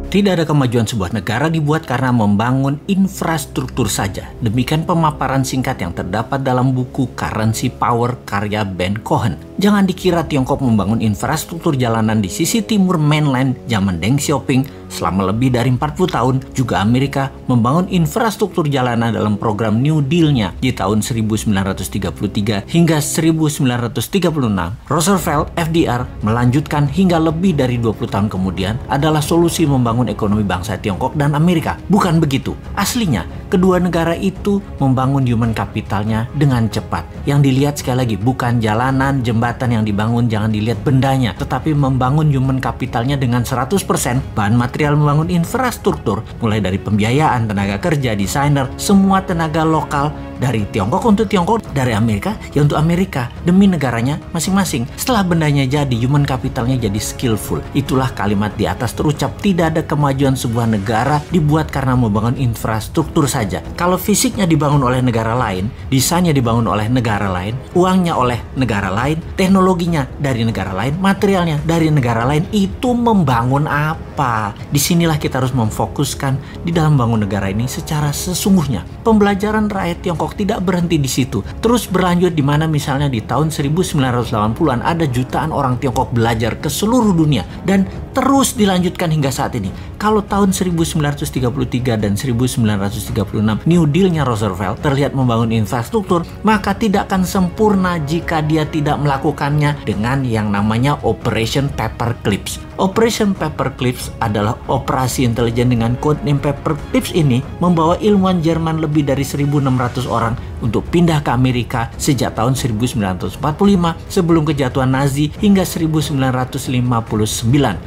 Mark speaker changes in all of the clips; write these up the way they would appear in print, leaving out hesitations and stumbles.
Speaker 1: Tidak ada kemajuan sebuah negara dibuat karena membangun infrastruktur saja. Demikian pemaparan singkat yang terdapat dalam buku Currency Power karya Ben Cohen. Jangan dikira Tiongkok membangun infrastruktur jalanan di sisi timur mainland zaman Deng Xiaoping selama lebih dari 40 tahun. Juga Amerika membangun infrastruktur jalanan dalam program New Deal-nya di tahun 1933 hingga 1936. Roosevelt FDR melanjutkan hingga lebih dari 20 tahun kemudian adalah solusi membangun ekonomi bangsa Tiongkok dan Amerika. Bukan begitu. Aslinya, kedua negara itu membangun human capitalnya dengan cepat. Yang dilihat sekali lagi bukan jalanan, jembatan yang dibangun, jangan dilihat bendanya, tetapi membangun human capitalnya dengan 100%. Bahan material membangun infrastruktur, mulai dari pembiayaan, tenaga kerja, desainer, semua tenaga lokal dari Tiongkok untuk Tiongkok, dari Amerika ya untuk Amerika, demi negaranya masing-masing. Setelah bendanya jadi, human capitalnya jadi skillful. Itulah kalimat di atas terucap, tidak ada kemajuan sebuah negara dibuat karena membangun infrastruktur saja. Kalau fisiknya dibangun oleh negara lain, desainnya dibangun oleh negara lain, uangnya oleh negara lain, teknologinya dari negara lain, materialnya dari negara lain, itu membangun apa? Disinilah kita harus memfokuskan di dalam bangun negara ini secara sesungguhnya. Pembelajaran rakyat Tiongkok tidak berhenti di situ, terus berlanjut di mana misalnya di tahun 1980-an ada jutaan orang Tiongkok belajar ke seluruh dunia dan terus dilanjutkan hingga saat ini. Kalau tahun 1933 dan 1936 New Deal-nya Roosevelt terlihat membangun infrastruktur, maka tidak akan sempurna jika dia tidak melakukannya dengan yang namanya Operation Paperclips. Operation Paperclips adalah operasi intelijen dengan codename Paperclips. Ini membawa ilmuwan Jerman lebih dari 1.600 orang untuk pindah ke Amerika sejak tahun 1945 sebelum kejatuhan Nazi hingga 1959.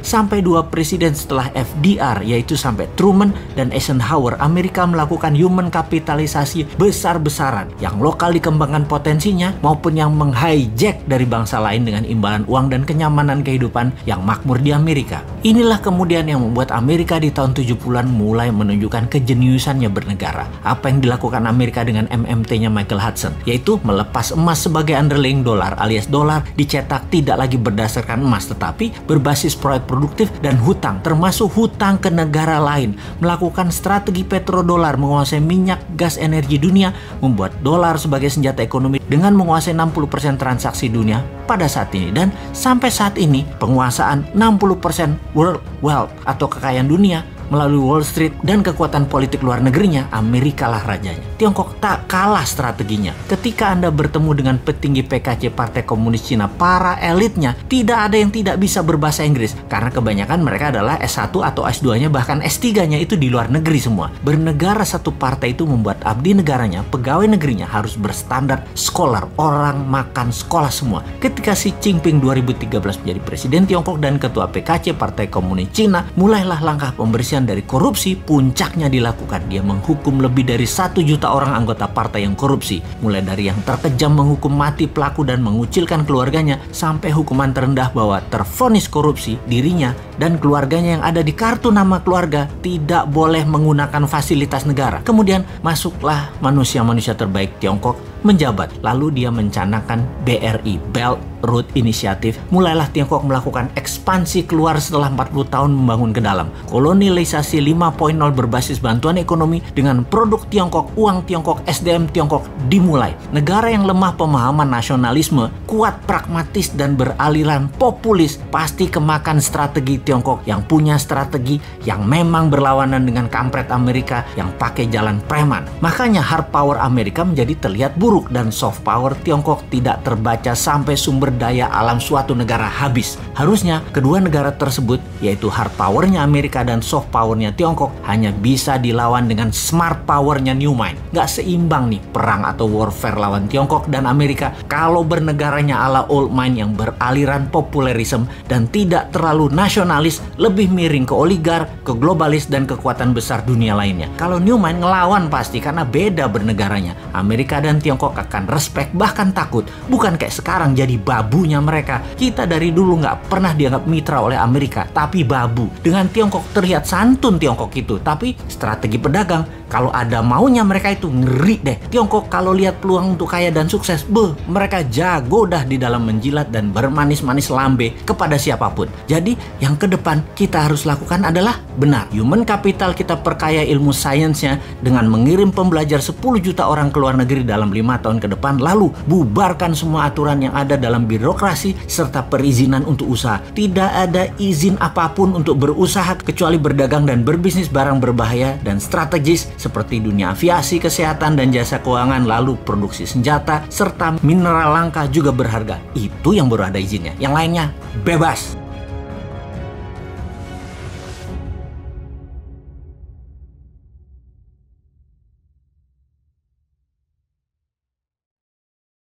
Speaker 1: Sampai dua presiden setelah FDR, yaitu sampai Truman dan Eisenhower, Amerika melakukan human kapitalisasi besar-besaran. Yang lokal dikembangkan potensinya maupun yang menghijack dari bangsa lain dengan imbalan uang dan kenyamanan kehidupan yang makmur di Amerika. Inilah kemudian yang membuat Amerika di tahun 70-an mulai menunjukkan kejeniusannya bernegara. Apa yang dilakukan Amerika dengan MMT-nya Michael Hudson, yaitu melepas emas sebagai underlying dolar, alias dolar dicetak tidak lagi berdasarkan emas tetapi berbasis proyek produktif dan hutang, termasuk hutang ke negara lain. Melakukan strategi petrodolar, menguasai minyak, gas, energi dunia, membuat dolar sebagai senjata ekonomi dengan menguasai 60% transaksi dunia pada saat ini. Dan sampai saat ini penguasaan 60% world wealth atau kekayaan dunia melalui Wall Street dan kekuatan politik luar negerinya, Amerika lah rajanya. Tiongkok tak kalah strateginya. Ketika Anda bertemu dengan petinggi PKC Partai Komunis Cina, para elitnya, tidak ada yang tidak bisa berbahasa Inggris. Karena kebanyakan mereka adalah S1 atau S2-nya, bahkan S3-nya itu di luar negeri semua. Bernegara satu partai itu membuat abdi negaranya, pegawai negerinya harus berstandar scholar, orang makan sekolah semua. Ketika Xi Jinping 2013 menjadi presiden Tiongkok dan ketua PKC Partai Komunis Cina, mulailah langkah pembersihan dari korupsi. Puncaknya dilakukan, dia menghukum lebih dari 1 juta orang anggota partai yang korupsi, mulai dari yang terkejam menghukum mati pelaku dan mengucilkan keluarganya, sampai hukuman terendah bahwa tervonis korupsi dirinya dan keluarganya yang ada di kartu nama keluarga tidak boleh menggunakan fasilitas negara. Kemudian masuklah manusia-manusia terbaik Tiongkok menjabat, lalu dia mencanangkan BRI, Belt Road Initiative. Mulailah Tiongkok melakukan ekspansi keluar setelah 40 tahun membangun ke dalam. Kolonialisasi 5.0 berbasis bantuan ekonomi dengan produk Tiongkok, uang Tiongkok, SDM Tiongkok dimulai. Negara yang lemah pemahaman nasionalisme, kuat pragmatis dan beraliran populis, pasti kemakan strategi Tiongkok yang punya strategi yang memang berlawanan dengan kampret Amerika yang pakai jalan preman. Makanya hard power Amerika menjadi terlihat buruk dan soft power Tiongkok tidak terbaca sampai sumber daya alam suatu negara habis. Harusnya kedua negara tersebut, yaitu hard powernya Amerika dan soft powernya Tiongkok, hanya bisa dilawan dengan smart powernya New Mind. Gak seimbang nih perang atau warfare lawan Tiongkok dan Amerika kalau bernegaranya ala old mind yang beraliran populerisme dan tidak terlalu nasionalis, lebih miring ke oligar, ke globalis dan kekuatan besar dunia lainnya. Kalau New Mind ngelawan pasti karena beda bernegaranya. Amerika dan Tiongkok akan respect bahkan takut, bukan kayak sekarang jadi babu babunya mereka. Kita dari dulu nggak pernah dianggap mitra oleh Amerika, tapi babu. Dengan Tiongkok terlihat santun Tiongkok itu, tapi strategi pedagang, kalau ada maunya mereka itu ngeri deh. Tiongkok kalau lihat peluang untuk kaya dan sukses, mereka jago dah di dalam menjilat dan bermanis-manis lambe kepada siapapun. Jadi yang ke depan kita harus lakukan adalah benar. Human capital kita perkaya ilmu sainsnya dengan mengirim pembelajar 10 juta orang ke luar negeri dalam 5 tahun ke depan, lalu bubarkan semua aturan yang ada dalam birokrasi serta perizinan untuk usaha. Tidak ada izin apapun untuk berusaha kecuali berdagang dan berbisnis barang berbahaya dan strategis seperti dunia aviasi, kesehatan dan jasa keuangan, lalu produksi senjata serta mineral langka juga berharga. Itu yang baru ada izinnya. Yang lainnya bebas.